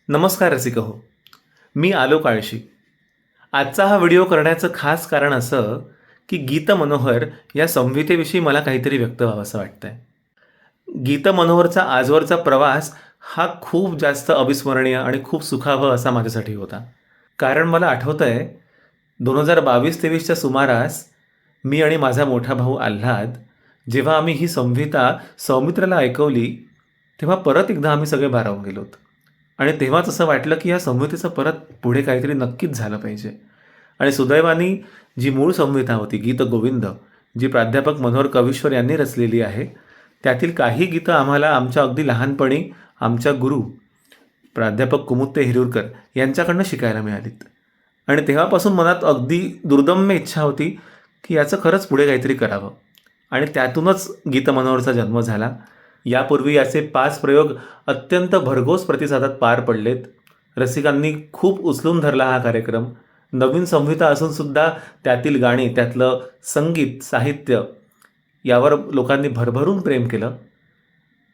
नमस्कार रसिक हो. मी आलो काळशी. आजचा हा व्हिडिओ करण्याचं खास कारण असं की गीत मनोहर या संहितेविषयी मला काहीतरी व्यक्त व्हावंसं वाटतंय. गीत मनोहरचा आजवरचा प्रवास हा खूप जास्त अविस्मरणीय आणि खूप सुखावह असा माझ्यासाठी होता. कारण मला आठवतंय 2022-23च्या सुमारास मी आणि माझा मोठा भाऊ आल्हाद जेव्हा आम्ही ही संहिता सौमित्राला ऐकवली तेव्हा परत एकदा आम्ही सगळे भारावून गेलोत. आणि तेव्हाच असं वाटलं की या संहितेचं परत पुढे काहीतरी नक्कीच झालं पाहिजे. आणि सुदैवाने जी मूळ संहिता होती गीत गोविंद, जी प्राध्यापक मनोहर कविश्वर यांनी रचलेली आहे, त्यातील काही गीतं आम्हाला आमच्या अगदी लहानपणी आमच्या गुरु प्राध्यापक कुमुत्ते हिरूरकर यांच्याकडनं शिकायला मिळालीत. आणि तेव्हापासून मनात अगदी दुर्दम्य इच्छा होती की याचं खरंच पुढे काहीतरी करावं. आणि त्यातूनच गीत मनोहरचा जन्म झाला. यापूर्वी याचे 5 प्रयोग अत्यंत भरघोस प्रतिसादात पार पडलेत. रसिकांनी खूप उचलून धरला हा कार्यक्रम. नवीन संहिता असूनसुद्धा त्यातील गाणी, त्यातलं संगीत, साहित्य यावर लोकांनी भरभरून प्रेम केलं.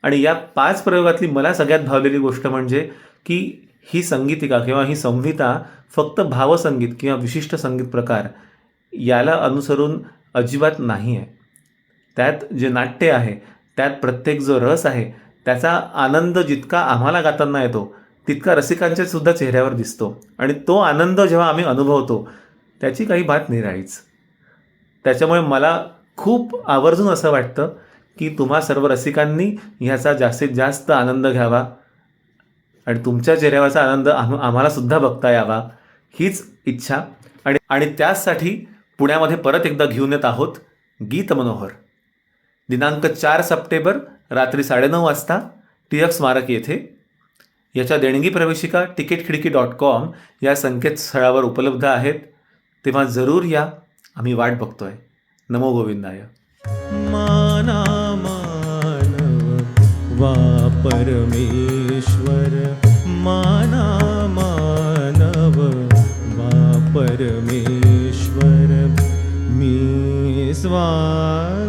आणि या 5 प्रयोगातली मला सगळ्यात भावलेली गोष्ट म्हणजे की ही संगीतिका किंवा ही संहिता फक्त भावसंगीत किंवा विशिष्ट संगीत प्रकार याला अनुसरून अजिबात नाही आहे. त्यात जे नाट्य आहे, त्यात प्रत्येक जो रस आहे, त्याचा आनंद जितका आम्हाला गाताना येतो तितका रसिकांच्या सुद्धा चेहऱ्यावर दिसतो. आणि तो आनंद जेव्हा आम्ही अनुभवतो त्याची काही बात निराळीच. त्याच्यामुळे मला खूप आवर्जून असं वाटतं की तुम्हा सर्व रसिकांनी ह्याचा जास्तीत जास्त आनंद घ्यावा आणि तुमच्या चेहऱ्यावरचा आनंद आम्हाला सुद्धा बघता यावा, हीच इच्छा. आणि आणि त्याचसाठी पुण्यामध्ये परत एकदा घेऊन येत आहोत गीत मनोहर. दिनांक 4 सप्टेंबर रात्री 9:30 वाजता टिळक स्मारक येथे. याच्या देणगी प्रवेशिका ticketkhidki.com या संकेतस्थळावर उपलब्ध आहेत. तेव्हा जरूर या, आम्ही वाट बघतोय. नमो गोविंदाय. माना मानव वा परमेश्वर, माना मानव वा परमेश्वर, मी स्वार्थी